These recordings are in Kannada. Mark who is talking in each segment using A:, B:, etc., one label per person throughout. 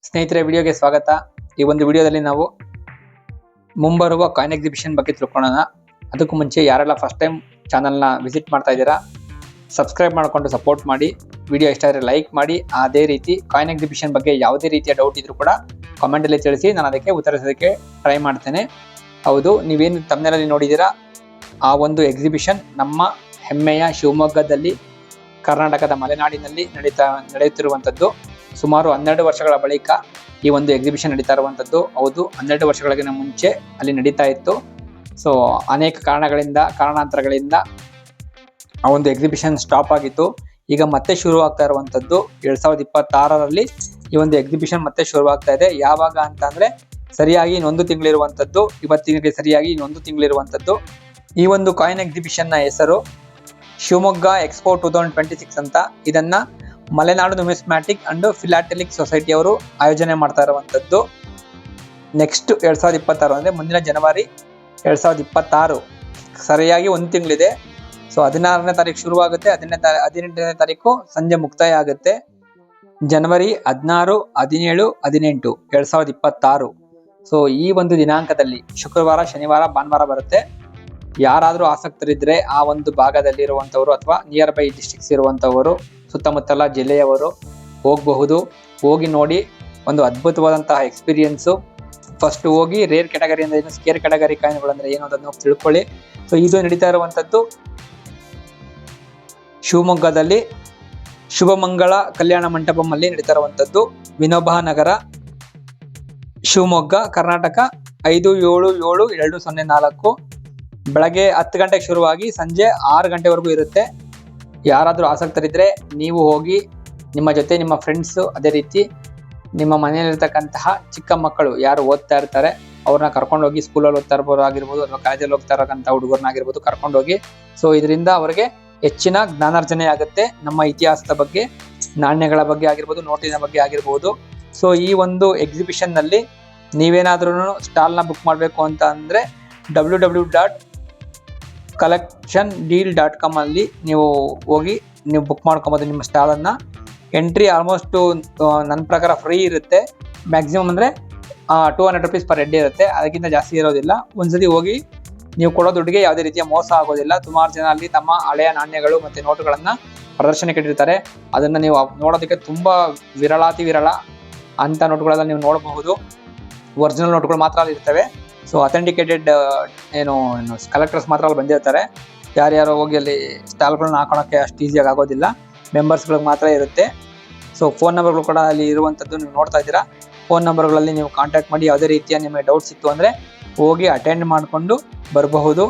A: ಸ್ನೇಹಿತರೆ, ವಿಡಿಯೋಗೆ ಸ್ವಾಗತ. ಈ ಒಂದು ವಿಡಿಯೋದಲ್ಲಿ ನಾವು ಮುಂಬರುವ ಕಾಯಿನ್ ಎಕ್ಸಿಬಿಷನ್ ಬಗ್ಗೆ ತಿಳ್ಕೊಳ್ಳೋಣ. ಅದಕ್ಕೂ ಮುಂಚೆ ಯಾರೆಲ್ಲ ಫಸ್ಟ್ ಟೈಮ್ ಚಾನಲ್ನ ವಿಸಿಟ್ ಮಾಡ್ತಾ ಇದ್ದೀರಾ, ಸಬ್ಸ್ಕ್ರೈಬ್ ಮಾಡಿಕೊಂಡು ಸಪೋರ್ಟ್ ಮಾಡಿ. ವಿಡಿಯೋ ಇಷ್ಟ ಆದರೆ ಲೈಕ್ ಮಾಡಿ. ಅದೇ ರೀತಿ ಕಾಯಿನ್ ಎಕ್ಸಿಬಿಷನ್ ಬಗ್ಗೆ ಯಾವುದೇ ರೀತಿಯ ಡೌಟ್ ಇದ್ರೂ ಕೂಡ ಕಾಮೆಂಟಲ್ಲಿ ತಿಳಿಸಿ, ನಾನು ಅದಕ್ಕೆ ಉತ್ತರಿಸೋದಕ್ಕೆ ಟ್ರೈ ಮಾಡ್ತೇನೆ. ಹೌದು, ನೀವೇನು ತಮ್ಮನೇಲಿ ನೋಡಿದ್ದೀರಾ, ಆ ಒಂದು ಎಕ್ಸಿಬಿಷನ್ ನಮ್ಮ ಹೆಮ್ಮೆಯ ಶಿವಮೊಗ್ಗದಲ್ಲಿ, ಕರ್ನಾಟಕದ ಮಲೆನಾಡಿನಲ್ಲಿ ನಡೆಯುತ್ತಿರುವಂಥದ್ದು. ಸುಮಾರು 12 ವರ್ಷಗಳ ಬಳಿಕ ಈ ಒಂದು ಎಕ್ಸಿಬಿಷನ್ ನಡೀತಾ ಇರುವಂಥದ್ದು. ಹೌದು, 12 ವರ್ಷಗಳಿಗಿಂತ ಮುಂಚೆ ಅಲ್ಲಿ ನಡೀತಾ ಇತ್ತು. ಸೊ ಅನೇಕ ಕಾರಣಾಂತರಗಳಿಂದ ಆ ಒಂದು ಎಕ್ಸಿಬಿಷನ್ ಸ್ಟಾಪ್ ಆಗಿತ್ತು. ಈಗ ಮತ್ತೆ ಶುರು ಆಗ್ತಾ ಇರುವಂಥದ್ದು 2026ರಲ್ಲಿ ಈ ಒಂದು ಎಕ್ಸಿಬಿಷನ್ ಮತ್ತೆ ಶುರುವಾಗ್ತಾ ಇದೆ. ಯಾವಾಗ ಅಂತ ಅಂದ್ರೆ ಸರಿಯಾಗಿ ಇನ್ನೊಂದು ತಿಂಗಳಿರುವಂಥದ್ದು. ಇವತ್ತಿಗೆ ಸರಿಯಾಗಿ ಇನ್ನೊಂದು ತಿಂಗಳಿರುವಂಥದ್ದು. ಈ ಒಂದು ಕಾಯಿನ್ ಎಕ್ಸಿಬಿಷನ್ನ ಹೆಸರು ಶಿವಮೊಗ್ಗ ಎಕ್ಸ್ಪೋ 2026 ಅಂತ. ಇದನ್ನ ಮಲೆನಾಡು ನ್ಯೂಮಿಸ್ಮ್ಯಾಟಿಕ್ ಅಂಡ್ ಫಿಲಾಟೆಲಿಕ್ ಸೊಸೈಟಿ ಅವರು ಆಯೋಜನೆ ಮಾಡ್ತಾ ಇರುವಂಥದ್ದು. ನೆಕ್ಸ್ಟ್ 2026 ಅಂದರೆ ಮುಂದಿನ ಜನವರಿ 2026, ಸರಿಯಾಗಿ ಒಂದು ತಿಂಗಳಿದೆ. ಸೊ 16ನೇ ತಾರೀಕು ಶುರುವಾಗುತ್ತೆ, 18ನೇ ತಾರೀಕು ಸಂಜೆ ಮುಕ್ತಾಯ ಆಗುತ್ತೆ. ಜನವರಿ 16, 17, 18, 2026. ಸೊ ಈ ಒಂದು ದಿನಾಂಕದಲ್ಲಿ ಶುಕ್ರವಾರ, ಶನಿವಾರ, ಭಾನುವಾರ ಬರುತ್ತೆ. ಯಾರಾದರೂ ಆಸಕ್ತರಿದ್ರೆ ಆ ಒಂದು ಭಾಗದಲ್ಲಿ ಇರುವಂಥವರು ಅಥವಾ ನಿಯರ್ ಬೈ ಡಿಸ್ಟ್ರಿಕ್ಟ್ಸ್ ಇರುವಂಥವರು, ಸುತ್ತಮುತ್ತಲ ಜಿಲ್ಲೆಯವರು ಹೋಗಬಹುದು. ಹೋಗಿ ನೋಡಿ, ಒಂದು ಅದ್ಭುತವಾದಂತಹ ಎಕ್ಸ್ಪೀರಿಯನ್ಸು. ಫಸ್ಟ್ ಹೋಗಿ ರೇರ್ ಕ್ಯಾಟಗರಿಯಿಂದ ಏನು, ಸ್ಕೇರ್ ಕ್ಯಾಟಗರಿ ಕಾಯಿನ್ಗಳಂದ್ರೆ ಏನು ಅದನ್ನು ತಿಳ್ಕೊಳ್ಳಿ. ಸೊ ಇದು ನಡೀತಾ ಇರುವಂಥದ್ದು ಶಿವಮೊಗ್ಗದಲ್ಲಿ ಶುಭಮಂಗಳ ಕಲ್ಯಾಣ ಮಂಟಪಂನಲ್ಲಿ ನಡೀತಾ ಇರುವಂಥದ್ದು. ವಿನೋಬ ನಗರ, ಶಿವಮೊಗ್ಗ, ಕರ್ನಾಟಕ 577204. ಬೆಳಗ್ಗೆ 10 ಗಂಟೆಗೆ ಶುರುವಾಗಿ ಸಂಜೆ 6 ಗಂಟೆವರೆಗೂ ಇರುತ್ತೆ. ಯಾರಾದರೂ ಆಸಕ್ತರಿದ್ರೆ ನೀವು ಹೋಗಿ ನಿಮ್ಮ ಜೊತೆ ನಿಮ್ಮ ಫ್ರೆಂಡ್ಸು, ಅದೇ ರೀತಿ ನಿಮ್ಮ ಮನೆಯಲ್ಲಿರ್ತಕ್ಕಂತಹ ಚಿಕ್ಕ ಮಕ್ಕಳು ಯಾರು ಓದ್ತಾ ಇರ್ತಾರೆ ಅವ್ರನ್ನ ಕರ್ಕೊಂಡೋಗಿ, ಸ್ಕೂಲಲ್ಲಿ ಓದ್ತಾ ಇರ್ಬೋದು ಆಗಿರ್ಬೋದು ಅಥವಾ ಕಾಲೇಜಲ್ಲಿ ಹೋಗ್ತಾ ಇರೋಂಥ ಹುಡುಗರನ್ನಾಗಿರ್ಬೋದು ಕರ್ಕೊಂಡೋಗಿ. ಸೊ ಇದರಿಂದ ಅವರಿಗೆ ಹೆಚ್ಚಿನ ಜ್ಞಾನಾರ್ಜನೆ ಆಗುತ್ತೆ. ನಮ್ಮ ಇತಿಹಾಸದ ಬಗ್ಗೆ, ನಾಣ್ಯಗಳ ಬಗ್ಗೆ ಆಗಿರ್ಬೋದು, ನೋಟಿನ ಬಗ್ಗೆ ಆಗಿರ್ಬೋದು. ಸೊ ಈ ಒಂದು ಎಕ್ಸಿಬಿಷನ್ನಲ್ಲಿ ನೀವೇನಾದ್ರೂ ಸ್ಟಾಲ್ನ ಬುಕ್ ಮಾಡಬೇಕು ಅಂತ ಅಂದರೆ www.collectiondeal.com ಅಲ್ಲಿ ನೀವು ಹೋಗಿ ನೀವು ಬುಕ್ ಮಾಡ್ಕೊಬೋದು ನಿಮ್ಮ ಸ್ಟಾಲನ್ನು. ಎಂಟ್ರಿ ಆಲ್ಮೋಸ್ಟ್ ನನ್ನ ಪ್ರಕಾರ ಫ್ರೀ ಇರುತ್ತೆ. ಮ್ಯಾಕ್ಸಿಮಮ್ ಅಂದರೆ 200 rupees ಪರ್ ಹೆಡ್ ಇರುತ್ತೆ, ಅದಕ್ಕಿಂತ ಜಾಸ್ತಿ ಇರೋದಿಲ್ಲ. ಒಂದ್ಸತಿ ಹೋಗಿ ನೀವು ಕೊಡೋ ದುಡ್ಡಿಗೆ ಯಾವುದೇ ರೀತಿಯ ಮೋಸ ಆಗೋದಿಲ್ಲ. ಸುಮಾರು ಜನ ಅಲ್ಲಿ ತಮ್ಮ ಹಳೆಯ ನಾಣ್ಯಗಳು ಮತ್ತು ನೋಟುಗಳನ್ನು ಪ್ರದರ್ಶನಕ್ಕೆ ಇಟ್ಟಿರ್ತಾರೆ. ಅದನ್ನು ನೀವು ನೋಡೋದಕ್ಕೆ ತುಂಬ ವಿರಳ ಅಂಥ ನೋಟುಗಳೆಲ್ಲ ನೀವು ನೋಡಬಹುದು. ಒರಿಜಿನಲ್ ನೋಟುಗಳು ಮಾತ್ರ ಅಲ್ಲಿ ಇರ್ತವೆ. ಸೊ ಅಥೆಂಟಿಕೇಟೆಡ್ ಏನು ಕಲೆಕ್ಟರ್ಸ್ ಮಾತ್ರ ಅಲ್ಲಿ ಬಂದಿರ್ತಾರೆ. ಯಾರ್ಯಾರು ಹೋಗಿ ಅಲ್ಲಿ ಸ್ಟಾಲ್ಗಳನ್ನ ಹಾಕೋಣಕ್ಕೆ ಅಷ್ಟು ಈಸಿಯಾಗಿ ಆಗೋದಿಲ್ಲ, ಮೆಂಬರ್ಸ್ಗಳಿಗೆ ಮಾತ್ರ ಇರುತ್ತೆ. ಸೊ ಫೋನ್ ನಂಬರ್ಗಳು ಕೂಡ ಅಲ್ಲಿ ಇರುವಂಥದ್ದು ನೀವು ನೋಡ್ತಾ ಇದ್ದೀರಾ. ಫೋನ್ ನಂಬರ್ಗಳಲ್ಲಿ ನೀವು ಕಾಂಟ್ಯಾಕ್ಟ್ ಮಾಡಿ ಯಾವುದೇ ರೀತಿಯ ನಿಮಗೆ ಡೌಟ್ಸ್ ಇತ್ತು ಅಂದರೆ ಹೋಗಿ ಅಟೆಂಡ್ ಮಾಡಿಕೊಂಡು ಬರಬಹುದು.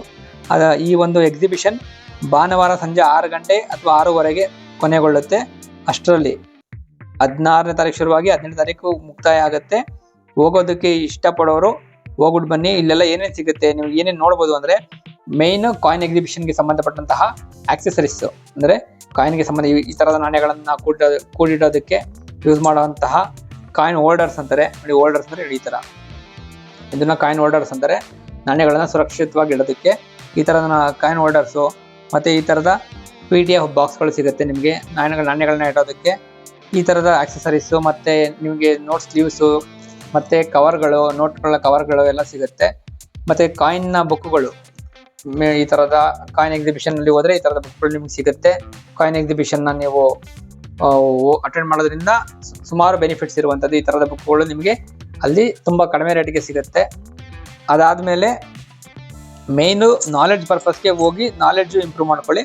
A: ಈ ಒಂದು ಎಕ್ಸಿಬಿಷನ್ ಭಾನುವಾರ ಸಂಜೆ 6 ಗಂಟೆ ಅಥವಾ 6:15 ಕೊನೆಗೊಳ್ಳುತ್ತೆ. ಅಷ್ಟರಲ್ಲಿ 16ನೇ ತಾರೀಕು ಶುರುವಾಗಿ 18ನೇ ತಾರೀಕು ಮುಕ್ತಾಯ ಆಗುತ್ತೆ. ಹೋಗೋದಕ್ಕೆ ಇಷ್ಟಪಡೋರು ಹೋಗ್ಬಿಟ್ಟು ಬನ್ನಿ. ಇಲ್ಲೆಲ್ಲ ಏನೇನು ಸಿಗುತ್ತೆ, ನೀವು ಏನೇನು ನೋಡ್ಬೋದು ಅಂದರೆ ಮೇಯ್ನ್ ಕಾಯಿನ್ ಎಕ್ಸಿಬಿಷನ್ಗೆ ಸಂಬಂಧಪಟ್ಟಂತಹ ಆಕ್ಸೆಸರೀಸ್, ಅಂದರೆ ಕಾಯಿನ್ಗೆ ಸಂಬಂಧ ಈ ಥರದ ನಾಣ್ಯಗಳನ್ನು ಕೂಡಿಡೋದಕ್ಕೆ ಯೂಸ್ ಮಾಡುವಂತಹ ಕಾಯಿನ್ ಹೋಲ್ಡರ್ಸ್ ಅಂತಾರೆ. ನೋಡಿ, ಹೋಲ್ಡರ್ಸ್ ಅಂದರೆ ಈ ಥರ, ಇದನ್ನು ಕಾಯಿನ್ ಹೋಲ್ಡರ್ಸ್ ಅಂತಾರೆ. ನಾಣ್ಯಗಳನ್ನು ಸುರಕ್ಷಿತವಾಗಿ ಇಡೋದಕ್ಕೆ ಈ ಥರದ ಕಾಯಿನ್ ಹೋಲ್ಡರ್ಸು, ಮತ್ತು ಈ ಥರದ PDF ಬಾಕ್ಸ್ಗಳು ಸಿಗುತ್ತೆ ನಿಮಗೆ ನಾಣ್ಯಗಳನ್ನ ಇಡೋದಕ್ಕೆ. ಈ ಥರದ ಆಕ್ಸೆಸರೀಸು, ಮತ್ತು ನಿಮಗೆ ನೋಟ್ ಸ್ಲೀವ್ಸು, ಮತ್ತು ಕವರ್ಗಳು, ನೋಟ್ಗಳ ಕವರ್ಗಳು ಎಲ್ಲ ಸಿಗುತ್ತೆ. ಮತ್ತು ಕಾಯಿನ್ನ ಬುಕ್ಗಳು, ಈ ಥರದ ಕಾಯಿನ್ ಎಕ್ಸಿಬಿಷನ್ನಲ್ಲಿ ಹೋದರೆ ಈ ಥರದ ಬುಕ್ಗಳು ನಿಮ್ಗೆ ಸಿಗುತ್ತೆ. ಕಾಯಿನ್ ಎಕ್ಸಿಬಿಷನ್ನ ನೀವು ಅಟೆಂಡ್ ಮಾಡೋದ್ರಿಂದ ಸುಮಾರು ಬೆನಿಫಿಟ್ಸ್ ಇರುವಂಥದ್ದು. ಈ ಥರದ ಬುಕ್ಗಳು ನಿಮಗೆ ಅಲ್ಲಿ ತುಂಬ ಕಡಿಮೆ ರೇಟಿಗೆ ಸಿಗುತ್ತೆ. ಅದಾದಮೇಲೆ ಮೇಯ್ನು ನಾಲೆಡ್ಜ್ ಪರ್ಪಸ್ಗೆ ಹೋಗಿ ನಾಲೆಡ್ಜು ಇಂಪ್ರೂವ್ ಮಾಡ್ಕೊಳ್ಳಿ.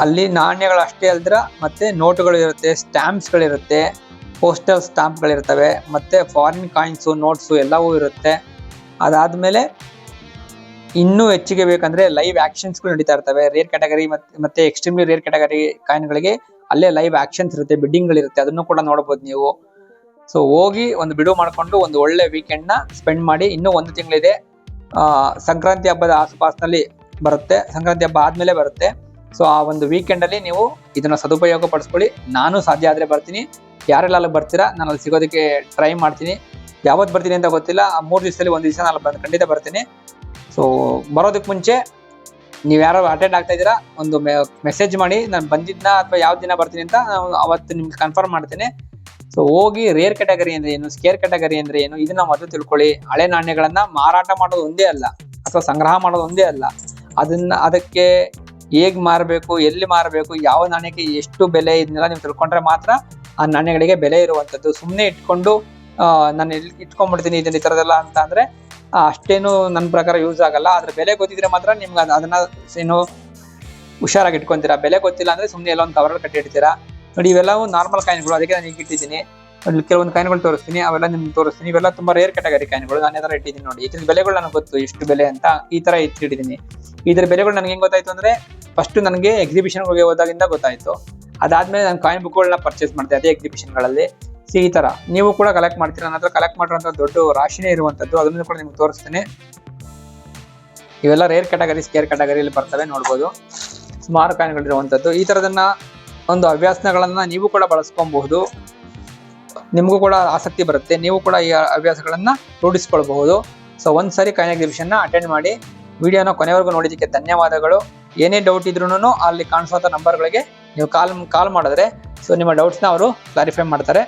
A: ಅಲ್ಲಿ ನಾಣ್ಯಗಳು ಅಷ್ಟೇ ಅಲ್ದಿರ ಮತ್ತು ನೋಟುಗಳು ಇರುತ್ತೆ, ಸ್ಟ್ಯಾಂಪ್ಸ್ಗಳಿರುತ್ತೆ, ಪೋಸ್ಟಲ್ ಸ್ಟಾಂಪ್ಗಳಿರ್ತವೆ, ಮತ್ತು ಫಾರಿನ್ ಕಾಯಿನ್ಸು, ನೋಟ್ಸು ಎಲ್ಲವೂ ಇರುತ್ತೆ. ಅದಾದಮೇಲೆ ಇನ್ನೂ ಹೆಚ್ಚಿಗೆ ಬೇಕಂದರೆ ಲೈವ್ ಆ್ಯಕ್ಷನ್ಸ್ಗಳು ನಡೀತಾ ಇರ್ತವೆ. ರೇರ್ ಕ್ಯಾಟಗರಿ ಮತ್ತು ಎಕ್ಸ್ಟ್ರೀಮ್ಲಿ ರೇರ್ ಕ್ಯಾಟಗರಿ ಕಾಯಿನ್ಗಳಿಗೆ ಅಲ್ಲೇ ಲೈವ್ ಆ್ಯಕ್ಷನ್ಸ್ ಇರುತ್ತೆ, ಬಿಡ್ಡಿಂಗ್ಗಳಿರುತ್ತೆ, ಅದನ್ನು ಕೂಡ ನೋಡ್ಬೋದು ನೀವು. ಸೊ ಹೋಗಿ ಒಂದು ಬಿಡು ಮಾಡಿಕೊಂಡು ಒಂದು ಒಳ್ಳೆ ವೀಕೆಂಡ್ನ ಸ್ಪೆಂಡ್ ಮಾಡಿ. ಇನ್ನೂ 1 ತಿಂಗಳಿದೆ. ಸಂಕ್ರಾಂತಿ ಹಬ್ಬದ ಆಸುಪಾಸಿನಲ್ಲಿ ಬರುತ್ತೆ, ಸಂಕ್ರಾಂತಿ ಹಬ್ಬ ಆದಮೇಲೆ ಬರುತ್ತೆ. ಸೊ ಆ ಒಂದು ವೀಕೆಂಡಲ್ಲಿ ನೀವು ಇದನ್ನು ಸದುಪಯೋಗ ಪಡಿಸ್ಕೊಳ್ಳಿ. ನಾನು ಸಾಧ್ಯ ಆದರೆ ಬರ್ತೀನಿ. ಯಾರೆಲ್ಲ ಅಲ್ಲಿ ಬರ್ತೀರಾ, ನಾನು ಅಲ್ಲಿ ಸಿಗೋದಕ್ಕೆ ಟ್ರೈ ಮಾಡ್ತೀನಿ. ಯಾವತ್ತು ಬರ್ತೀನಿ ಅಂತ ಗೊತ್ತಿಲ್ಲ. 3 ದಿವಸದಲ್ಲಿ 1 ದಿವಸ ನಾನು ಖಂಡಿತ ಬರ್ತೀನಿ. ಸೊ ಬರೋದಕ್ಕೆ ಮುಂಚೆ ನೀವು ಯಾರು ಅಟೆಂಡ್ ಆಗ್ತಾ ಇದ್ದೀರಾ ಒಂದು ಮೆಸೇಜ್ ಮಾಡಿ, ನಾನು ಬಂದಿದ್ನ ಅಥವಾ ಯಾವ ದಿನ ಬರ್ತೀನಿ ಅಂತ ಅವತ್ತು ನಿಮ್ಗೆ ಕನ್ಫರ್ಮ್ ಮಾಡ್ತೀನಿ. ಸೊ ಹೋಗಿ ರೇರ್ ಕ್ಯಾಟಗರಿ ಅಂದ್ರೆ ಏನು, ಸ್ಕೇರ್ ಕ್ಯಾಟಗರಿ ಅಂದ್ರೆ ಏನು, ಇದನ್ನ ಮೊದಲು ತಿಳ್ಕೊಳ್ಳಿ. ಹಳೆ ನಾಣ್ಯಗಳನ್ನ ಮಾರಾಟ ಮಾಡೋದು ಒಂದೇ ಅಲ್ಲ ಅಥವಾ ಸಂಗ್ರಹ ಮಾಡೋದು ಒಂದೇ ಅಲ್ಲ, ಅದಕ್ಕೆ ಹೇಗ್ ಮಾರಬೇಕು, ಎಲ್ಲಿ ಮಾರಬೇಕು, ಯಾವ ನಾಣ್ಯಕ್ಕೆ ಎಷ್ಟು ಬೆಲೆ, ಇದನ್ನೆಲ್ಲ ನೀವು ತಿಳ್ಕೊಂಡ್ರೆ ಮಾತ್ರ ಆ ನಾಣ್ಯಗಳಿಗೆ ಬೆಲೆ ಇರುವಂತದ್ದು. ಸುಮ್ಮನೆ ಇಟ್ಕೊಂಡು ನಾನು ಇಟ್ಕೊಂಡ್ಬಿಡ್ತೀನಿ ಇದನ್ನ ಈ ತರದೆಲ್ಲ ಅಂತ ಅಂದ್ರೆ ಅಷ್ಟೇನು ನನ್ನ ಪ್ರಕಾರ ಯೂಸ್ ಆಗಲ್ಲ. ಅದ್ರ ಬೆಲೆ ಗೊತ್ತಿದ್ರೆ ಮಾತ್ರ ನಿಮ್ಗೆ ಅದನ್ನ ಏನು ಹುಷಾರಾಗಿ ಇಟ್ಕೊಂತೀರಾ. ಬೆಲೆ ಗೊತ್ತಿಲ್ಲ ಅಂದ್ರೆ ಸುಮ್ಮನೆ ಎಲ್ಲ ಒಂದು ಕವರಲ್ಲಿ ಕಟ್ಟಿ ಇಡ್ತೀರಾ. ನೋಡಿ ಇವೆಲ್ಲವೂ ನಾರ್ಮಲ್ ಕಾಯಿನ್ಗಳು, ಅದಕ್ಕೆ ನಾನು ಈಗ ಇಟ್ಟಿದ್ದೀನಿ. ಕೆಲವೊಂದು ಕಾಯಿನ್ಗಳು ತೋರಿಸ್ತೀನಿ, ಅವೆಲ್ಲ ನಿಮ್ಗೆ ತೋರಿಸ್ತೀನಿ. ಇವೆಲ್ಲ ತುಂಬಾ ರೇರ್ ಕ್ಯಾಟಗರಿ ಕಾಯಿನ್ಗಳು, ನಾನು ತರ ಇಟ್ಟಿದ್ದೀನಿ ನೋಡಿ. ಇದ್ರ ಬೆಲೆಗಳು ನನಗೆ ಗೊತ್ತು, ಎಷ್ಟು ಬೆಲೆ ಅಂತ ಈ ತರ ಇಟ್ಟಿದ್ದೀನಿ. ಇದ್ರ ಬೆಲೆಗಳು ನನಗೆ ಹೆಂಗ್ ಗೊತ್ತಾಯ್ತು ಅಂದ್ರೆ ಫಸ್ಟ್ ನನಗೆ ಎಕ್ಸಿಬಿಷನ್ಗಳಿಗೆ ಹೋದಾಗಿಂದ ಗೊತ್ತಾಯ್ತು. ಅದಾದ್ಮೇಲೆ ನಾನು ಕಾಯಿನ್ ಬುಕ್ಗಳನ್ನ ಪರ್ಚೇಸ್ ಮಾಡಿದೆ ಅದೇ ಎಕ್ಸಿಬಿಷನ್ಗಳಲ್ಲಿ. ಈ ತರ ನೀವು ಕೂಡ ಕಲೆಕ್ಟ್ ಮಾಡ್ತೀರಾ, ನನ್ನ ಹತ್ರ ಕಲೆಕ್ಟ್ ಮಾಡಿರುವಂತ ದೊಡ್ಡ ರಾಶಿನೇ ಇರುವಂತದ್ದು, ಅದನ್ನು ಕೂಡ ನಿಮ್ಗೆ ತೋರಿಸ್ತೀನಿ. ಇವೆಲ್ಲ ರೇರ್ ಕ್ಯಾಟಗರಿ, ಸ್ಕೇರ್ ಕ್ಯಾಟಗರಿಯಲ್ಲಿ ಬರ್ತವೆ, ನೋಡ್ಬೋದು. ಸುಮಾರು ಕಾಯಿನ್ಗಳಿರುವಂತದ್ದು. ಈ ತರದನ್ನ ಒಂದು ಹವ್ಯಾಸಗಳನ್ನ ನೀವು ಕೂಡ ಬಳಸ್ಕೊಬಹುದು. ನಿಮಗೂ ಕೂಡ ಆಸಕ್ತಿ ಬರುತ್ತೆ, ನೀವು ಕೂಡ ಈ ಹವ್ಯಾಸಗಳನ್ನ ರೂಢಿಸ್ಕೊಳ್ಬಹುದು. ಸೊ ಒಂದ್ಸರಿ ಕಾಯಿನ್ ಎಕ್ಸಿಬಿಷನ್ ನ ಅಟೆಂಡ್ ಮಾಡಿ. ವಿಡಿಯೋನ ಕೊನೆವರೆಗೂ ನೋಡಿದ್ದಕ್ಕೆ ಧನ್ಯವಾದಗಳು. ಏನೇ ಡೌಟ್ ಇದ್ರೂ ಅಲ್ಲಿ ಕಾಣಿಸುವಂತ ನಂಬರ್ಗಳಿಗೆ ನೀವು ಕಾಲ್ ಮಾಡಿದ್ರೆ ಸೊ ನಿಮ್ಮ ಡೌಟ್ಸ್ನ ಅವರು ಕ್ಲಾರಿಫೈ ಮಾಡ್ತಾರೆ.